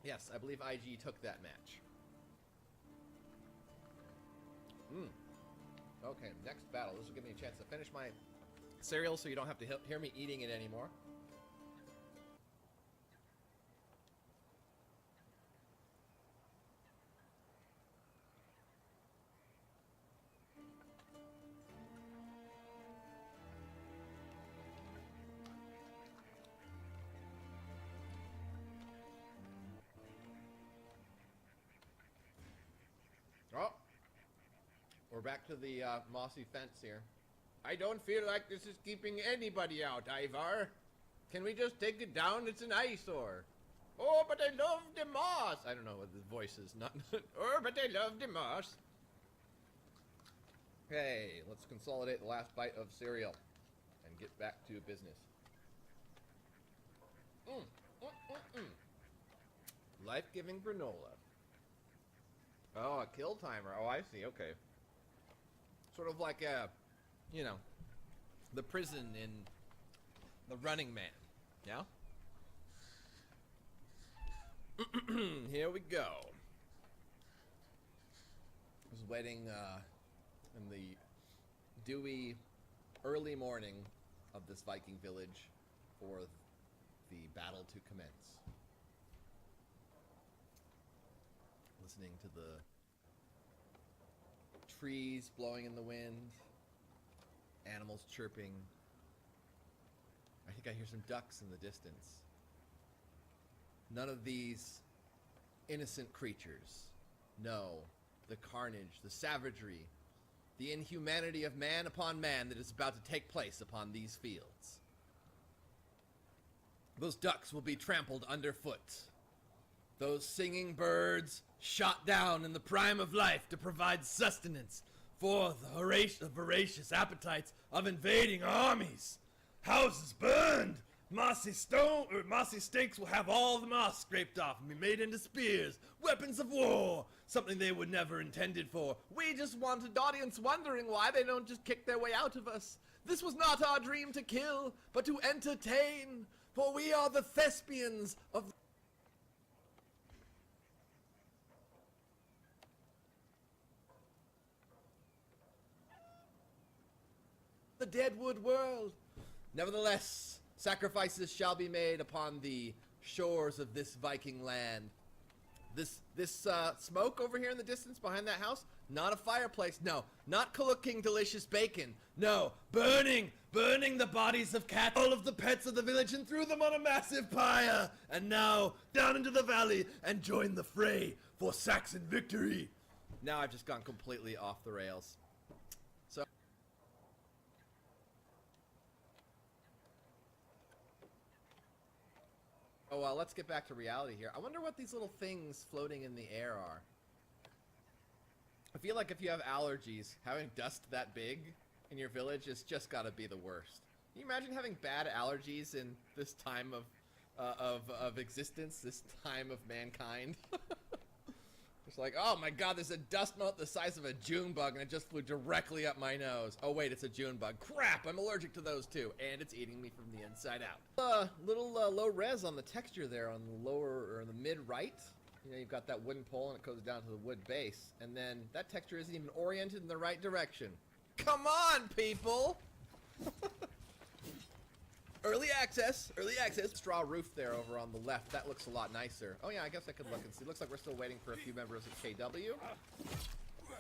Yes, I believe IG took that match. Okay, next battle. This will give me a chance to finish my cereal so you don't have to hear me eating it anymore. Oh, we're back to the mossy fence here. I don't feel like this is keeping anybody out, Ivar. Can we just take it down? It's an eyesore. Oh, but I love the moss. I don't know what the voice is. Not. Oh, but I love the moss. Okay, let's consolidate the last bite of cereal and get back to business. Life-giving granola. Oh, a kill timer. Oh, I see. Okay. Sort of like a, you know, the prison in The Running Man. Yeah? Here we go. I was waiting in the dewy early morning of this Viking village for the battle to commence. Listening to the trees blowing in the wind, animals chirping. I think I hear some ducks in the distance. None of these innocent creatures know the carnage, the savagery, the inhumanity of man upon man that is about to take place upon these fields. Those ducks will be trampled underfoot. Those singing birds shot down in the prime of life to provide sustenance for the voracious appetites of invading armies. Houses burned. Mossy stakes will have all the moss scraped off and be made into spears, weapons of war, something they were never intended for. We just want an audience wondering why they don't just kick their way out of us. This was not our dream to kill, but to entertain, for we are the thespians of the Deadwood world. Nevertheless, sacrifices shall be made upon the shores of this Viking land. This smoke over here in the distance behind that house, not a fireplace, no. Not cooking delicious bacon, no. Burning the bodies of cats, all of the pets of the village, and threw them on a massive pyre. And now, down into the valley and join the fray for Saxon victory. Now I've just gone completely off the rails. Oh, well, let's get back to reality here. I wonder what these little things floating in the air are. I feel like if you have allergies, having dust that big in your village is just gotta be the worst. Can you imagine having bad allergies in this time of existence, this time of mankind? It's like, oh my god, there's a dust mote the size of a June bug and it just flew directly up my nose. Oh wait, it's a June bug. Crap, I'm allergic to those too. And it's eating me from the inside out. Little low res on the texture there on the lower, or the mid right. You know, you've got that wooden pole and it goes down to the wood base. And then that texture isn't even oriented in the right direction. Come on, people! Early access. Straw roof there over on the left. That looks a lot nicer. Oh yeah, I guess I could look and see. Looks like we're still waiting for a few members of KW.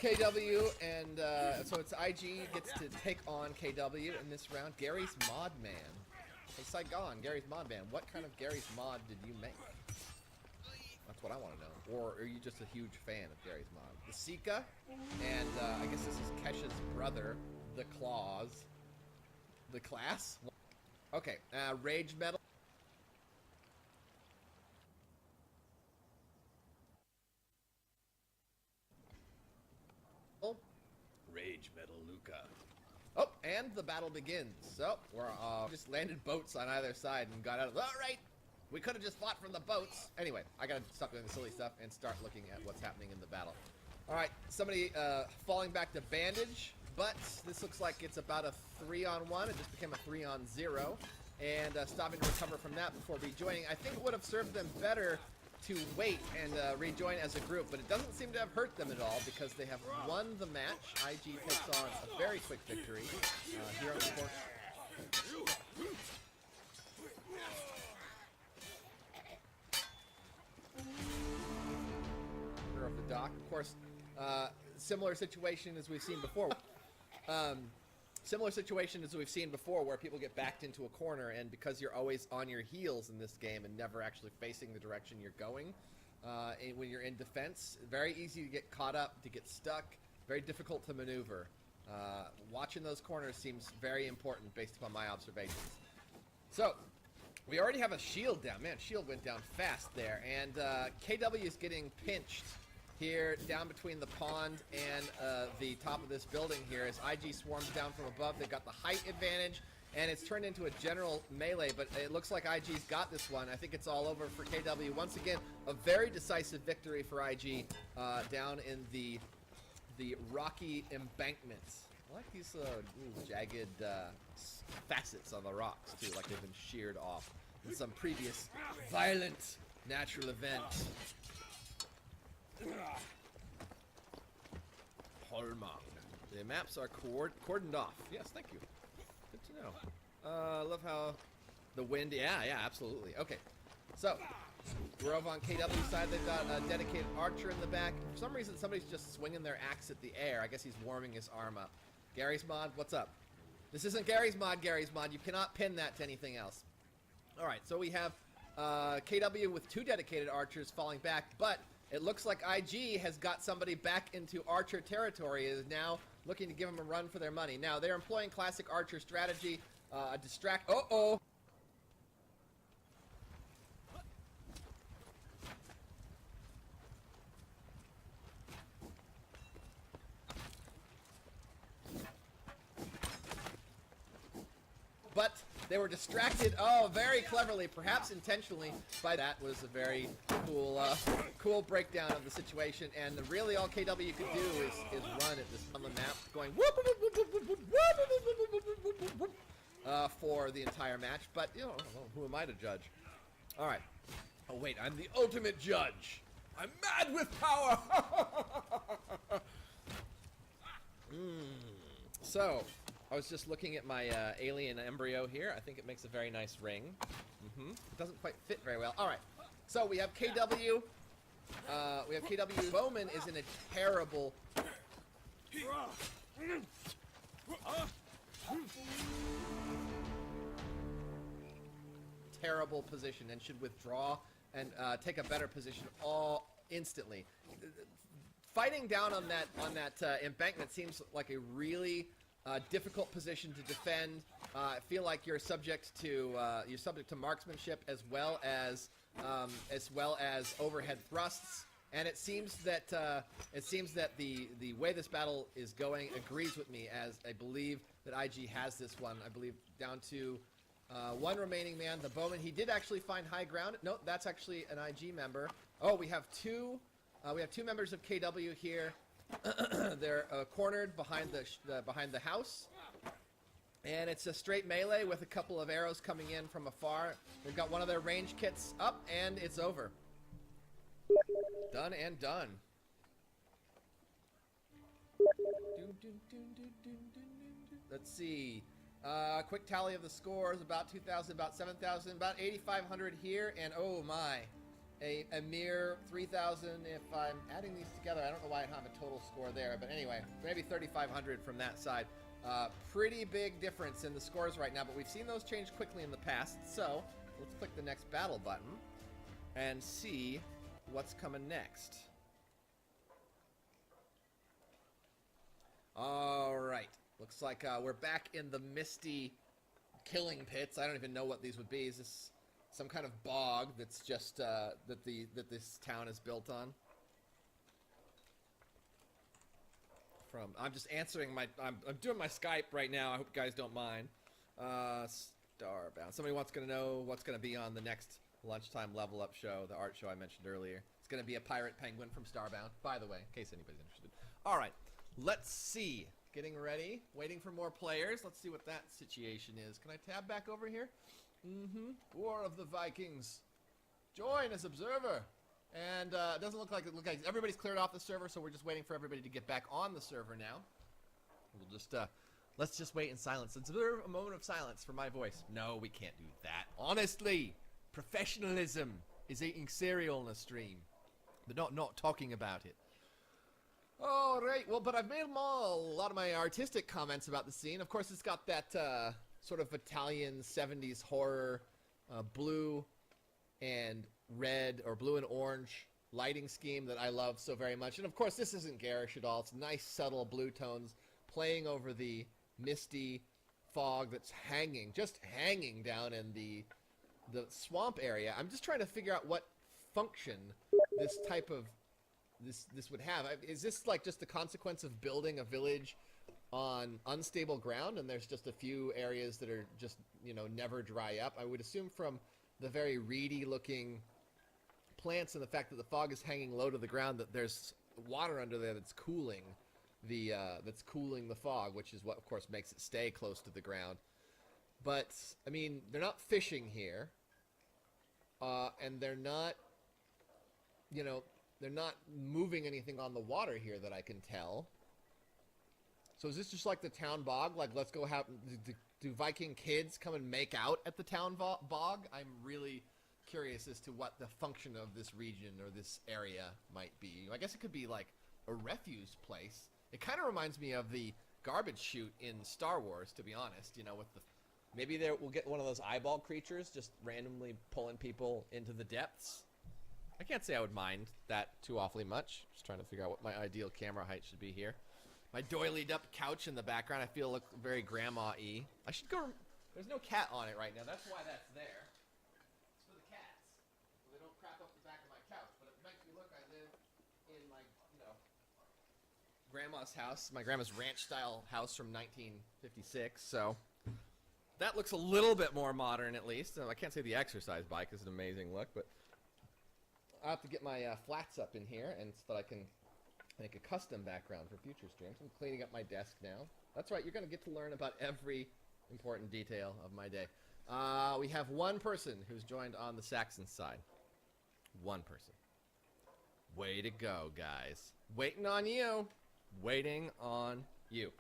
KW, and so it's IG gets to take on KW in this round. Gary's Mod Man. Hey Saigon, Gary's Mod Man. What kind of Gary's Mod did you make? That's what I want to know. Or are you just a huge fan of Gary's Mod? The Sika, and I guess this is Kesha's brother, the Claws. The class? Okay, Rage Metal. Rage Metal Luca. Oh, and the battle begins. So, we're just landed boats on either side and got out of. Alright! We could have just fought from the boats. Anyway, I gotta stop doing the silly stuff and start looking at what's happening in the battle. Alright, somebody falling back to bandage, but this looks like it's about a 3-on-1. It just became a 3-on-0. And stopping to recover from that before rejoining. I think it would have served them better to wait and rejoin as a group, but it doesn't seem to have hurt them at all because they have won the match. IG takes on a very quick victory here on the court. Of the dock, of course, similar situation as we've seen before. Similar situation as we've seen before, where people get backed into a corner, and because you're always on your heels in this game and never actually facing the direction you're going, and when you're in defense, very easy to get caught up, to get stuck, very difficult to maneuver. Watching those corners seems very important based upon my observations. So, we already have a shield down. Man, shield went down fast there, and KW is getting pinched here down between the pond and the top of this building here as IG swarms down from above. They've got the height advantage, and it's turned into a general melee, but it looks like IG's got this one. I think it's all over for KW. Once again, a very decisive victory for IG down in the rocky embankments. I like these jagged facets on the rocks, too, like they've been sheared off in some previous violent natural event. Holmang. The maps are cordoned off. Yes, thank you. Good to know. I love how the wind... Yeah, absolutely. Okay, so we're over on KW's side. They've got a dedicated archer in the back. For some reason, somebody's just swinging their axe at the air. I guess he's warming his arm up. Gary's mod, what's up? This isn't Gary's mod, Gary's mod. You cannot pin that to anything else. All right, so we have KW with 2 dedicated archers falling back, but it looks like IG has got somebody back into archer territory, is now looking to give them a run for their money. Now, they're employing classic archer strategy, distract... Uh-oh! But they were distracted, very cleverly, perhaps intentionally, by that. Was a very cool, cool breakdown of the situation. And really all KW could do is run at this on the map, going whoop, whoop, whoop, whoop, whoop, whoop, whoop, whoop, whoop, whoop, for the entire match. But you know, who am I to judge? All right. Oh wait, I'm the ultimate judge. I'm mad with power. So. I was just looking at my alien embryo here. I think it makes a very nice ring. It doesn't quite fit very well. All right. So we have KW. Bowman is in a terrible... terrible position and should withdraw and take a better position all instantly. Fighting down on that embankment seems like a really... difficult position to defend. I feel like you're subject to marksmanship as well as overhead thrusts. And it seems that the way this battle is going agrees with me, as I believe that IG has this one. I believe down to one remaining man, the Bowman. He did actually find high ground. No, that's actually an IG member. Oh, we have two members of KW here. They're cornered behind the house, and it's a straight melee with a couple of arrows coming in from afar. They've got one of their range kits up, and it's over. Done and done. Let's see. Quick tally of the scores: about 2,000, about 7,000, about 8,500 here, and oh my. A mere 3,000 if I'm adding these together. I don't know why I don't have a total score there, but anyway, maybe 3,500 from that side. Pretty big difference in the scores right now, but we've seen those change quickly in the past, so let's click the next battle button and see what's coming next. Alright, looks like we're back in the misty killing pits. I don't even know what these would be. Is this some kind of bog that's just that this town is built on? I'm just answering I'm doing my Skype right now. I hope you guys don't mind. Starbound. Somebody wants to know what's going to be on the next lunchtime level up show, the art show I mentioned earlier. It's going to be a pirate penguin from Starbound, by the way, in case anybody's interested. All right, let's see. Getting ready, waiting for more players. Let's see what that situation is. Can I tab back over here? War of the Vikings. Join as observer. And it doesn't look like everybody's cleared off the server, so we're just waiting for everybody to get back on the server now. We'll just let's just wait in silence. Observe a moment of silence for my voice. No, we can't do that. Honestly, professionalism is eating cereal on a stream, but not talking about it. All right. Well, but I've made them all a lot of my artistic comments about the scene. Of course, it's got that sort of Italian 70s horror blue and red, or blue and orange lighting scheme that I love so very much. And of course, this isn't garish at all. It's nice, subtle blue tones playing over the misty fog that's just hanging down in the swamp area. I'm just trying to figure out what function this type of this would have. Is this like just the consequence of building a village on unstable ground, and there's just a few areas that are just, you know, never dry up? I would assume from the very reedy looking plants and the fact that the fog is hanging low to the ground that there's water under there that's cooling the fog, which is what of course makes it stay close to the ground. But I mean, they're not fishing here, and they're not, you know, they're not moving anything on the water here that I can tell. So is this just like the town bog? Like, let's go have do Viking kids come and make out at the town bog? I'm really curious as to what the function of this region or this area might be. I guess it could be like a refuse place. It kind of reminds me of the garbage chute in Star Wars, to be honest. You know, with the maybe we'll get one of those eyeball creatures just randomly pulling people into the depths. I can't say I would mind that too awfully much. Just trying to figure out what my ideal camera height should be here. My doilied up couch in the background, I feel look very grandma-y. I should go. There's no cat on it right now. That's why that's there. It's for the cats, so they don't crap up the back of my couch. But it makes me look. I live in my, you know, grandma's house, my grandma's ranch-style house from 1956. So that looks a little bit more modern, at least. I can't say the exercise bike is an amazing look, but I'll have to get my flats up in here, and so that I can make a custom background for future streams. I'm cleaning up my desk now. That's right, you're going to get to learn about every important detail of my day. We have one person who's joined on the Saxon side. One person. Way to go, guys. Waiting on you. Waiting on you.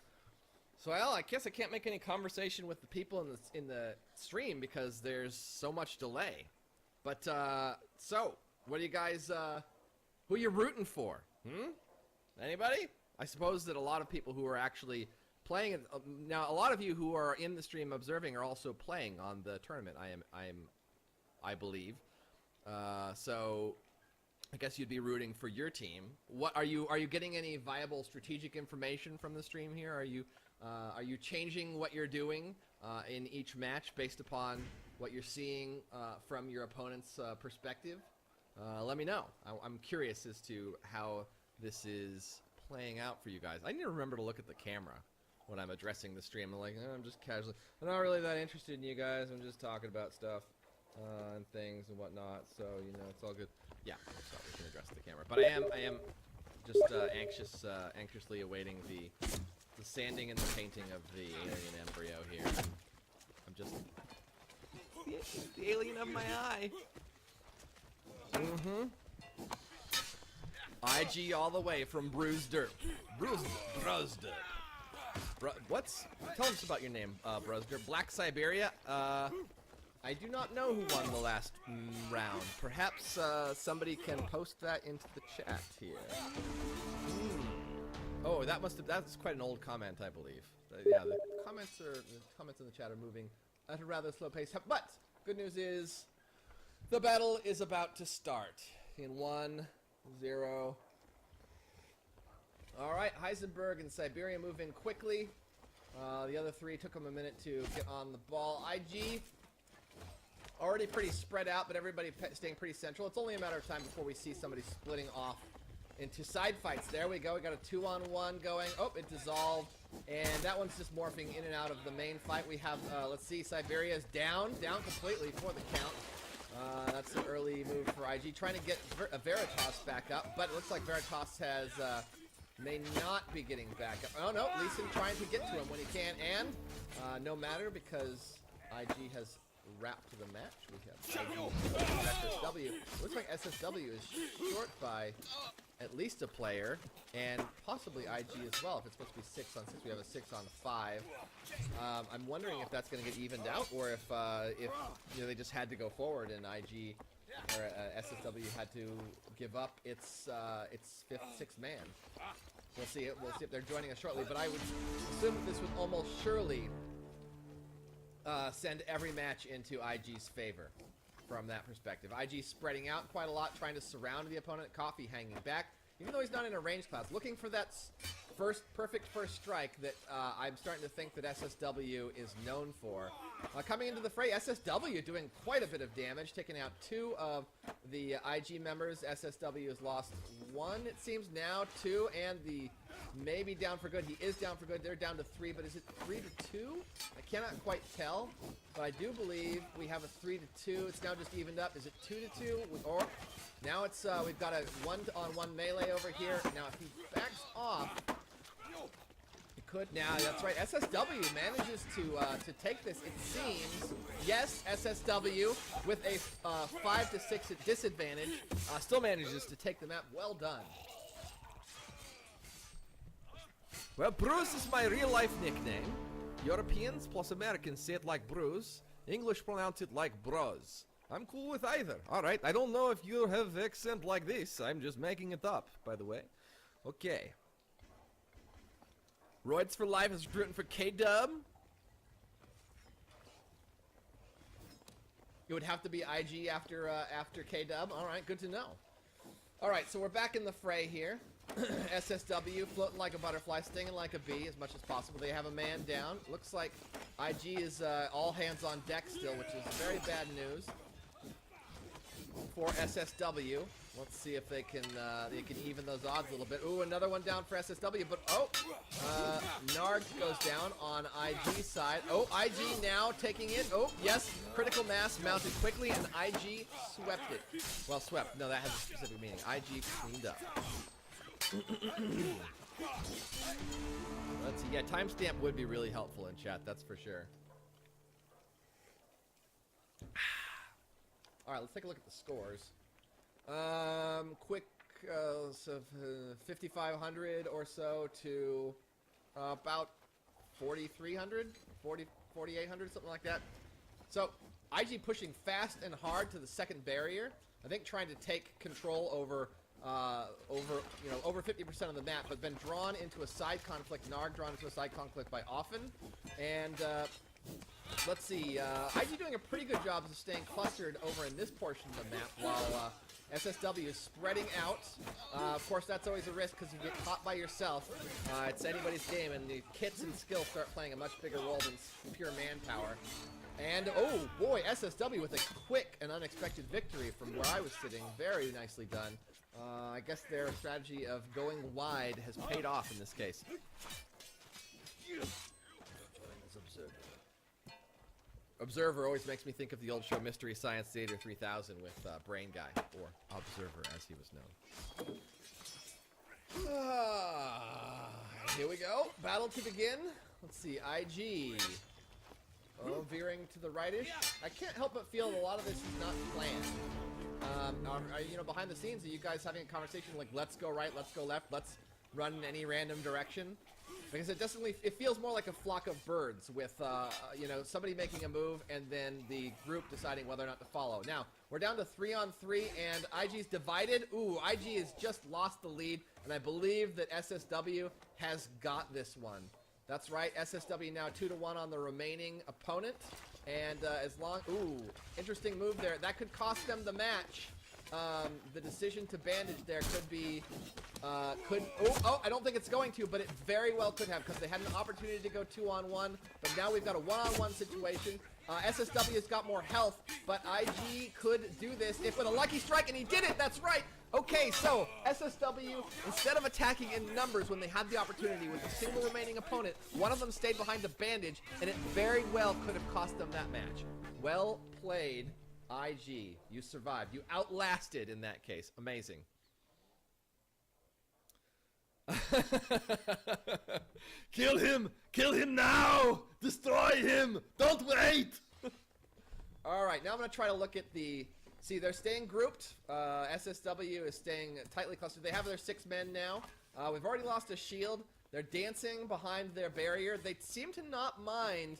So, well, I guess I can't make any conversation with the people in the stream because there's so much delay. But, so, what do you guys, who you rooting for? Anybody? I suppose that a lot of people who are actually playing, now a lot of you who are in the stream observing are also playing on the tournament, I believe. So I guess you'd be rooting for your team. What are you getting any viable strategic information from the stream here? Are you changing what you're doing in each match based upon what you're seeing from your opponent's perspective? Let me know. I'm curious as to how this is playing out for you guys. I need to remember to look at the camera when I'm addressing the stream. I'm like, I'm just casually, I'm not really that interested in you guys. I'm just talking about stuff and things and whatnot. So, you know, it's all good. Yeah, so we can address the camera. But I am just anxiously awaiting the sanding and the painting of the alien embryo here. I'm just the alien of my eye. IG all the way from Bruised Dirt. Bruised Dirt. Tell us about your name, Bruised Dirt. Black Siberia. I do not know who won the last round. Perhaps somebody can post that into the chat here. Oh, that's quite an old comment, I believe. Yeah, the comments in the chat are moving at a rather slow pace. But good news is the battle is about to start in 1-0. All right, Heisenberg and Siberia moving quickly. The other three took them a minute to get on the ball. IG already pretty spread out, but everybody staying pretty central. It's only a matter of time before we see somebody splitting off into side fights. There we go. We got a 2-on-1 going. Oh, it dissolved. And that one's just morphing in and out of the main fight. We have, let's see, Siberia's down completely for the count. That's an early move for IG. Trying to get Veritas back up, but it looks like Veritas has, may not be getting back up. Oh no, Leeson trying to get to him when he can, and no matter because IG has wrap to the match. We have SSW. Looks like SSW is short by at least a player, and possibly IG as well. If it's supposed to be 6 on 6, we have a 6 on 5. I'm wondering if that's going to get evened out, or if you know, they just had to go forward and IG or SSW had to give up its 6th man. We'll see it. We'll see if they're joining us shortly. But I would assume that this would almost surely send every match into IG's favor from that perspective. IG spreading out quite a lot, trying to surround the opponent. Coffee hanging back, even though he's not in a range class, looking for that perfect first strike that I'm starting to think that SSW is known for. Coming into the fray, SSW doing quite a bit of damage, taking out 2 of the IG members. SSW has lost 1, it seems now, 2, and the maybe down for good. He is down for good. They're down to 3, but is it 3 to 2? I cannot quite tell, but I do believe we have a 3 to 2. It's now just evened up. Is it 2 to 2? Or now it's we've got a 1-on-1 melee over here. Now if he backs off, now, that's right. SSW manages to take this. It seems, yes, SSW with a 5 to 6 at disadvantage still manages to take the map. Well done. Well, Bruce is my real-life nickname. Europeans plus Americans say it like Bruce. English pronounce it like Bros. I'm cool with either. All right. I don't know if you have accent like this. I'm just making it up, by the way. Okay. Roids for Life is rooting for K-Dub. It would have to be IG after K-Dub. All right, good to know. All right, so we're back in the fray here. SSW floating like a butterfly, stinging like a bee as much as possible. They have a man down. Looks like IG is all hands on deck still, which is very bad news for SSW. Let's see if they can even those odds a little bit. Ooh, another one down for SSW, but Narg goes down on IG side. Oh, IG now taking it. Oh, yes, critical mass mounted quickly, and IG swept it. Well, swept. No, that has a specific meaning. IG cleaned up. Let's see. Yeah, timestamp would be really helpful in chat. That's for sure. All right, let's take a look at the scores. Quick, so 5,500 or so to about 4,300, 4,800, something like that. So IG pushing fast and hard to the second barrier. I think trying to take control over over 50% of the map, but been drawn into a side conflict. Narg drawn into a side conflict by Often, and let's see. IG doing a pretty good job of staying clustered over in this portion of the map, while SSW is spreading out. Of course, that's always a risk because you get caught by yourself. It's anybody's game, and the kits and skills start playing a much bigger role than pure manpower. And, oh boy, SSW with a quick and unexpected victory from where I was sitting. Very nicely done. I guess their strategy of going wide has paid off in this case. Observer always makes me think of the old show Mystery Science Theater 3000 with Brain Guy, or Observer as he was known. Here we go. Battle to begin. Let's see. IG. Oh, veering to the rightish. I can't help but feel a lot of this is not planned. You know, behind the scenes, are you guys having a conversation like, let's go right, let's go left, let's run in any random direction? Because it feels more like a flock of birds with, you know, somebody making a move and then the group deciding whether or not to follow. Now, we're down to 3-on-3 and IG's divided. Ooh, IG has just lost the lead, and I believe that SSW has got this one. That's right, SSW now 2-1 on the remaining opponent. And as long, ooh, interesting move there. That could cost them the match. The decision to bandage there could be, I don't think it's going to, but it very well could have, because they had an opportunity to go 2-on-1, but now we've got a 1-on-1 situation. SSW's got more health, but IG could do this if with a lucky strike, and he did it, that's right! Okay, so SSW, instead of attacking in numbers when they had the opportunity with a single remaining opponent, one of them stayed behind the bandage, and it very well could have cost them that match. Well played, IG. You survived. You outlasted in that case. Amazing. Kill him! Kill him now! Destroy him! Don't wait! All right, now I'm going to try to look at the... See, they're staying grouped. SSW is staying tightly clustered. They have their 6 men now. We've already lost a shield. They're dancing behind their barrier. They seem to not mind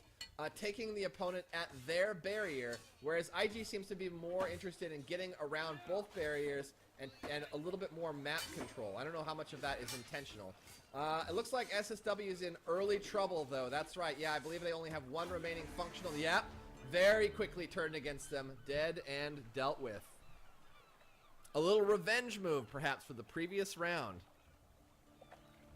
taking the opponent at their barrier, whereas IG seems to be more interested in getting around both barriers and a little bit more map control. I don't know how much of that is intentional. It looks like SSW is in early trouble, though. That's right. Yeah, I believe they only have 1 remaining functional. Yep. Very quickly turned against them. Dead and dealt with. A little revenge move, perhaps, for the previous round.